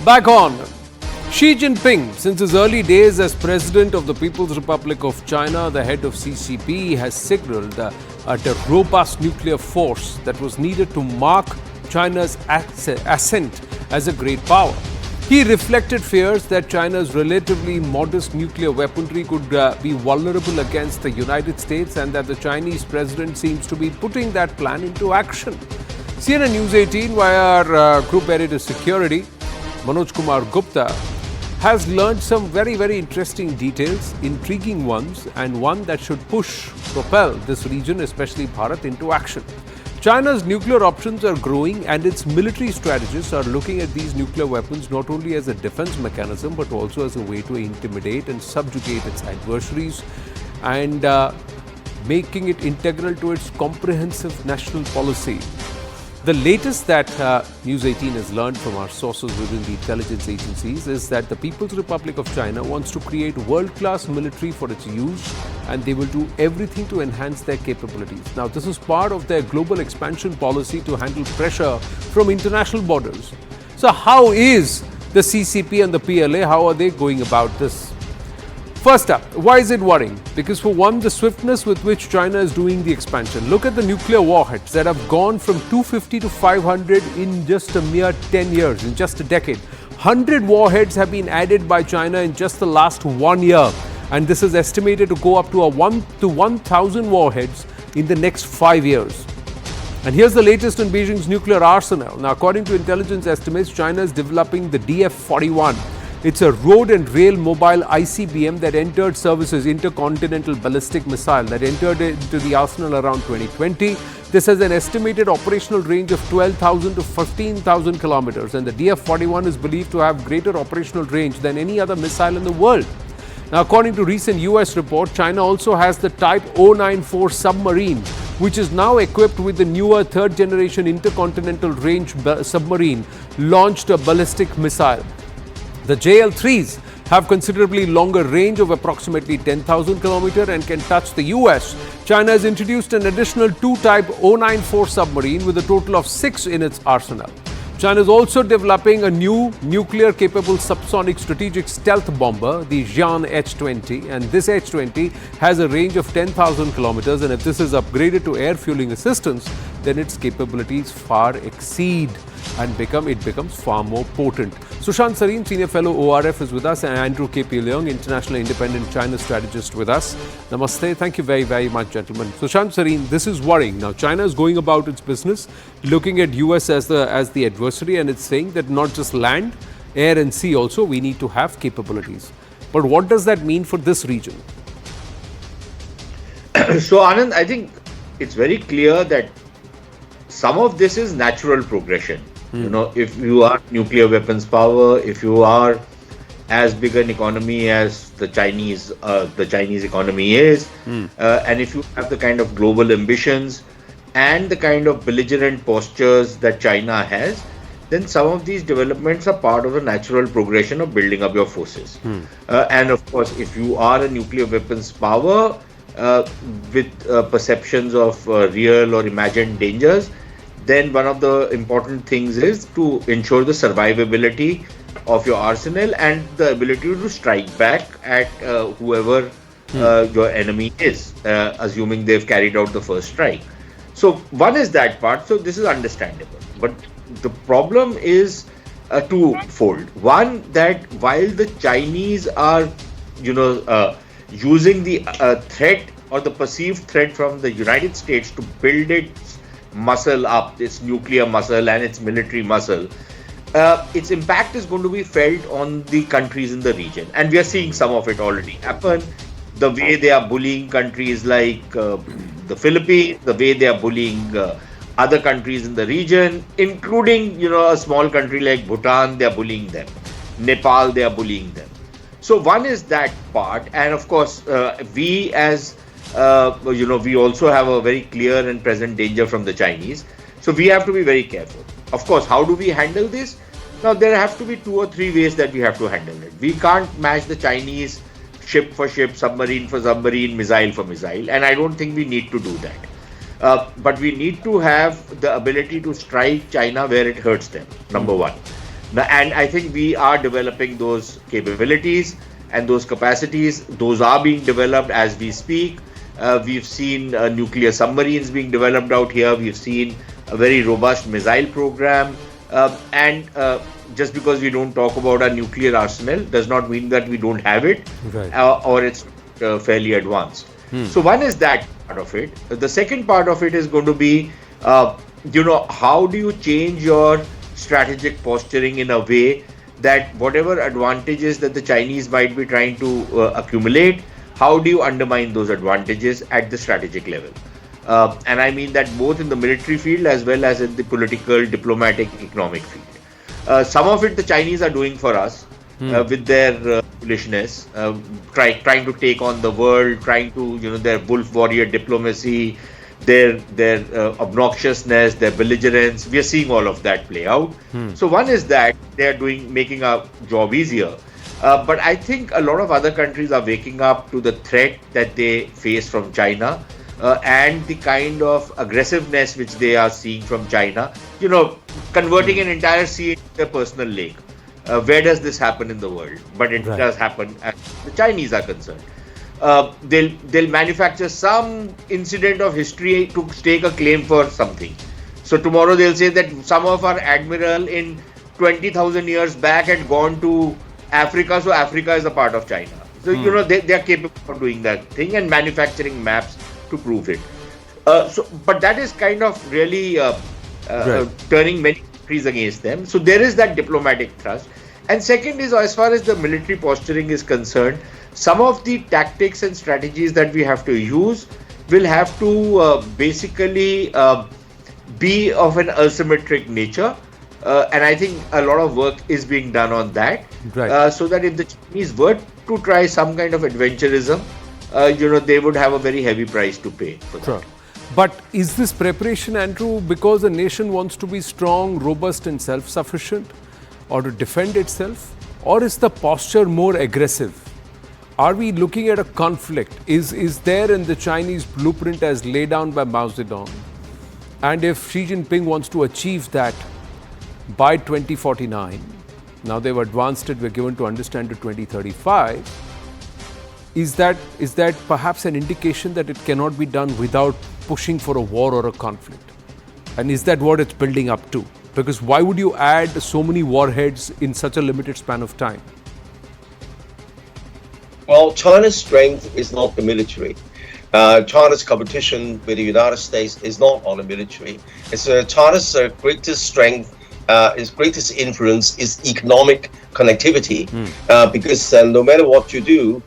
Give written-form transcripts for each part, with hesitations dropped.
Back on. Xi Jinping, since his early days as President of the People's Republic of China, the head of CCP, has signaled at a robust nuclear force that was needed to mark China's ascent as a great power. He reflected fears that China's relatively modest nuclear weaponry could be vulnerable against the United States, and that the Chinese president seems to be putting that plan into action. Cihna News18, via our group editor security, Manoj Kumar Gupta, has learned some very interesting details, intriguing ones, and one that should propel this region, especially Bharat, into action. China's nuclear options are growing, and its military strategists are looking at these nuclear weapons not only as a defense mechanism but also as a way to intimidate and subjugate its adversaries, and making it integral to its comprehensive national policy. The latest that News18 has learned from our sources within the intelligence agencies is that the People's Republic of China wants to create world-class military for its use, and they will do everything to enhance their capabilities. Now, this is part of their global expansion policy to handle pressure from international borders. So how is the CCP and the PLA, how are they going about this? First up, why is it worrying? Because for one, the swiftness with which China is doing the expansion. Look at the nuclear warheads that have gone from 250 to 500 in just a mere 10 years, in just a decade. 100 warheads have been added by China in just the last 1 year. And this is estimated to go up to 1,000 warheads in the next 5 years. And here's the latest in Beijing's nuclear arsenal. Now, according to intelligence estimates, China is developing the DF-41. It's a road and rail mobile ICBM that entered services, intercontinental ballistic missile, that entered into the arsenal around 2020. This has an estimated operational range of 12,000 to 15,000 kilometers, and the DF-41 is believed to have greater operational range than any other missile in the world. Now, according to recent US report, China also has the Type 094 submarine, which is now equipped with the newer third-generation intercontinental range submarine launched a ballistic missile. The JL-3s have considerably longer range of approximately 10,000 kilometers and can touch the US. China has introduced an additional 2 Type 094 submarine with a total of 6 in its arsenal. China is also developing a new nuclear-capable subsonic strategic stealth bomber, the Jian H-20, and this H-20 has a range of 10,000 kilometers, and if this is upgraded to air fueling assistance, then its capabilities far exceed and it becomes far more potent. Sushant Sareen, Senior Fellow ORF, is with us, and Andrew K.P. Leung, International Independent China Strategist, with us. Namaste. Thank you very much, gentlemen. Sushant Sareen, this is worrying. Now, China is going about its business, looking at US as the adversary, and it's saying that not just land, air and sea also, we need to have capabilities. But what does that mean for this region? So, Anand, I think it's very clear that some of this is natural progression. You know, if you are nuclear weapons power, if you are as big an economy as the Chinese economy is, and if you have the kind of global ambitions and the kind of belligerent postures that China has, then some of these developments are part of a natural progression of building up your forces. And of course, if you are a nuclear weapons power with perceptions of real or imagined dangers, then one of the important things is to ensure the survivability of your arsenal and the ability to strike back at whoever your enemy is, assuming they've carried out the first strike. So one is that part, so this is understandable. But the problem is twofold. One, that while the Chinese are, using the threat or the perceived threat from the United States to build its muscle up, its nuclear muscle and its military muscle, its impact is going to be felt on the countries in the region, and we are seeing some of it already happen. The way they are bullying countries like the Philippines, the way they are bullying other countries in the region, including a small country like Bhutan, they are bullying them. Nepal, they are bullying them. So one is that part, and of course we as we also have a very clear and present danger from the Chinese. So we have to be very careful. Of course, how do we handle this? Now, there have to be 2 or 3 ways that we have to handle it. We can't match the Chinese ship for ship, submarine for submarine, missile for missile, and I don't think we need to do that. But we need to have the ability to strike China where it hurts them, number one. And I think we are developing those capabilities and those capacities. Those are being developed as we speak. We've seen nuclear submarines being developed out here. We've seen a very robust missile program. And just because we don't talk about our nuclear arsenal does not mean that we don't have it, Right. or it's fairly advanced. So one is that part of it. The second part of it is going to be, how do you change your strategic posturing in a way that whatever advantages that the Chinese might be trying to accumulate, how do you undermine those advantages at the strategic level? And I mean that both in the military field as well as in the political, diplomatic, economic field. Some of it the Chinese are doing for us with their foolishness, trying to take on the world, trying to, their wolf warrior diplomacy, their obnoxiousness, their belligerence. We are seeing all of that play out. So one is that they are making our job easier. But I think a lot of other countries are waking up to the threat that they face from China, and the kind of aggressiveness which they are seeing from China, converting an entire sea into their personal lake. Where does this happen in the world? But it does happen as the Chinese are concerned. They'll manufacture some incident of history to stake a claim for something. So tomorrow they'll say that some of our admiral in 20,000 years back had gone to Africa, so Africa is a part of China. So they are capable of doing that thing and manufacturing maps to prove it. But that is kind of really turning many countries against them. So there is that diplomatic thrust. And second is, as far as the military posturing is concerned, some of the tactics and strategies that we have to use will have to basically be of an asymmetric nature. And I think a lot of work is being done on that. So that if the Chinese were to try some kind of adventurism, they would have a very heavy price to pay for that. But is this preparation, Andrew, because a nation wants to be strong, robust and self-sufficient, or to defend itself? Or is the posture more aggressive? Are we looking at a conflict? Is there in the Chinese blueprint as laid down by Mao Zedong? And if Xi Jinping wants to achieve that by 2049, now they've advanced it, we're given to understand to 2035, is that perhaps an indication that it cannot be done without pushing for a war or a conflict? And is that what it's building up to? Because why would you add so many warheads in such a limited span of time? Well, China's strength is not the military. China's competition with the United States is not on the military. It's China's greatest strength, its greatest influence is economic connectivity. Because no matter what you do,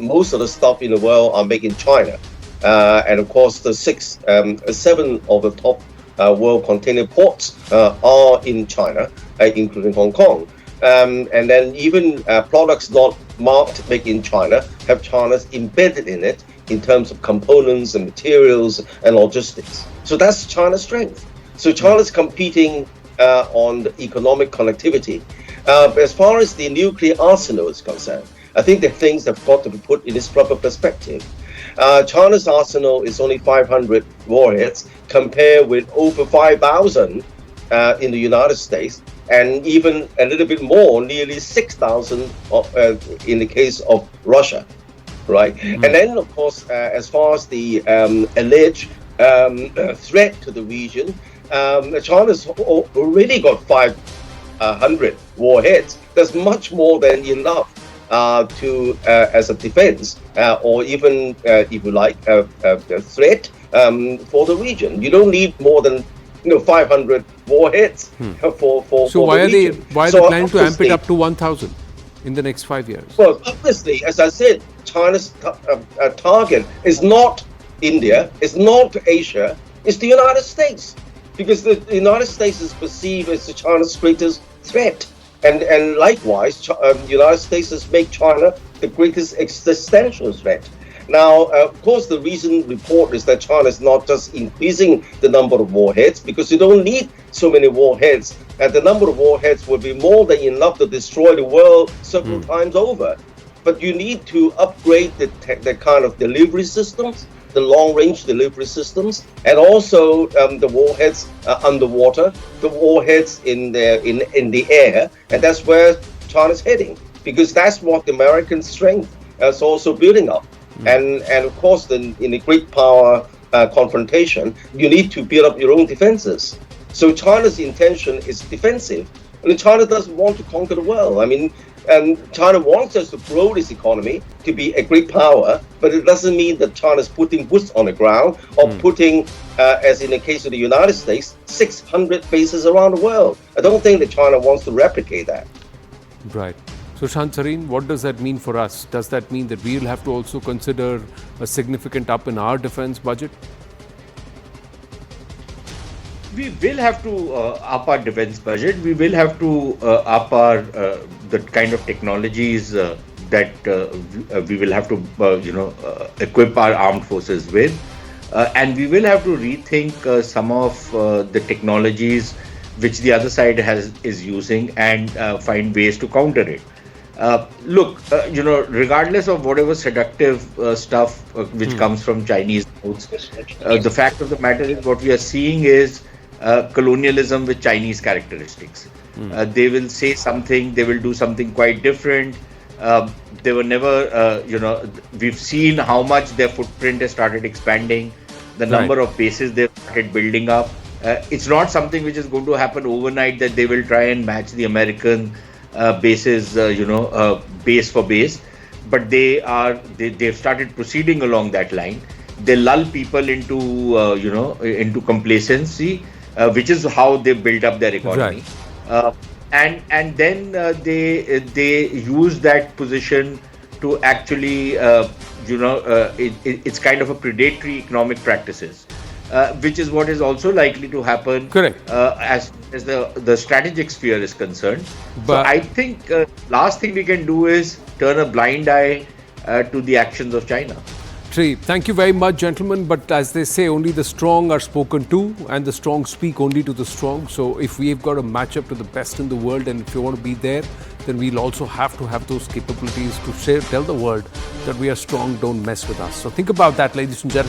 most of the stuff in the world are made in China. And of course, the seven of the top world container ports are in China, including Hong Kong. And then even products not marked made in China have China's embedded in it in terms of components and materials and logistics. So that's China's strength. So China's competing on the economic connectivity. As far as the nuclear arsenal is concerned, I think the things have got to be put in its proper perspective. China's arsenal is only 500 warheads compared with over 5,000 in the United States, and even a little bit more, nearly 6,000 in the case of Russia, right? And then, of course, as far as the alleged threat to the region, China's already got 500 warheads. That's much more than enough to as a defense, or even, if you like, a threat for the region. You don't need more than 500 warheads for So why are the they planning to amp it up to 1,000 in the next 5 years? Well, obviously, as I said, China's target is not India, it's not Asia, it's the United States, because the United States is perceived as China's greatest threat. And likewise, the United States has made China the greatest existential threat. Now, of course, the recent report is that China is not just increasing the number of warheads, because you don't need so many warheads. And the number of warheads will be more than enough to destroy the world several times over. But you need to upgrade the kind of delivery systems. the long-range delivery systems, and also the warheads underwater, the warheads in the air, and that's where China's heading, because that's what the American strength is also building up. And of course, in the great power confrontation, you need to build up your own defenses. So China's intention is defensive. I mean, China doesn't want to conquer the world. I mean, China wants us to grow this economy to be a great power, but it doesn't mean that China's putting boots on the ground or putting, as in the case of the United States, 600 bases around the world. I don't think that China wants to replicate that. Right. So, Shantareen, what does that mean for us? Does that mean that we will have to also consider a significant up in our defense budget? We will have to up our defense budget. We will have to up our the kind of technologies that we will have to equip our armed forces with, and we will have to rethink some of the technologies which the other side is using and find ways to counter it. Look, regardless of whatever seductive stuff which comes from Chinese mouths, the fact of the matter is what we are seeing is colonialism with Chinese characteristics. They will say something, they will do something quite different. They were never, we've seen how much their footprint has started expanding, the number of bases they've started building up. It's not something which is going to happen overnight that they will try and match the American bases, base for base. But they've started proceeding along that line. They lull people into complacency, which is how they build up their economy. And then they use that position to actually, it's kind of a predatory economic practices. Which is what is also likely to happen. Correct. As the strategic sphere is concerned. But so I think last thing we can do is turn a blind eye to the actions of China. Thank you very much, gentlemen. But as they say, only the strong are spoken to, and the strong speak only to the strong. So if we've got a matchup to the best in the world, and if you want to be there, then we'll also have to have those capabilities to tell the world that we are strong, don't mess with us. So think about that, ladies and gentlemen.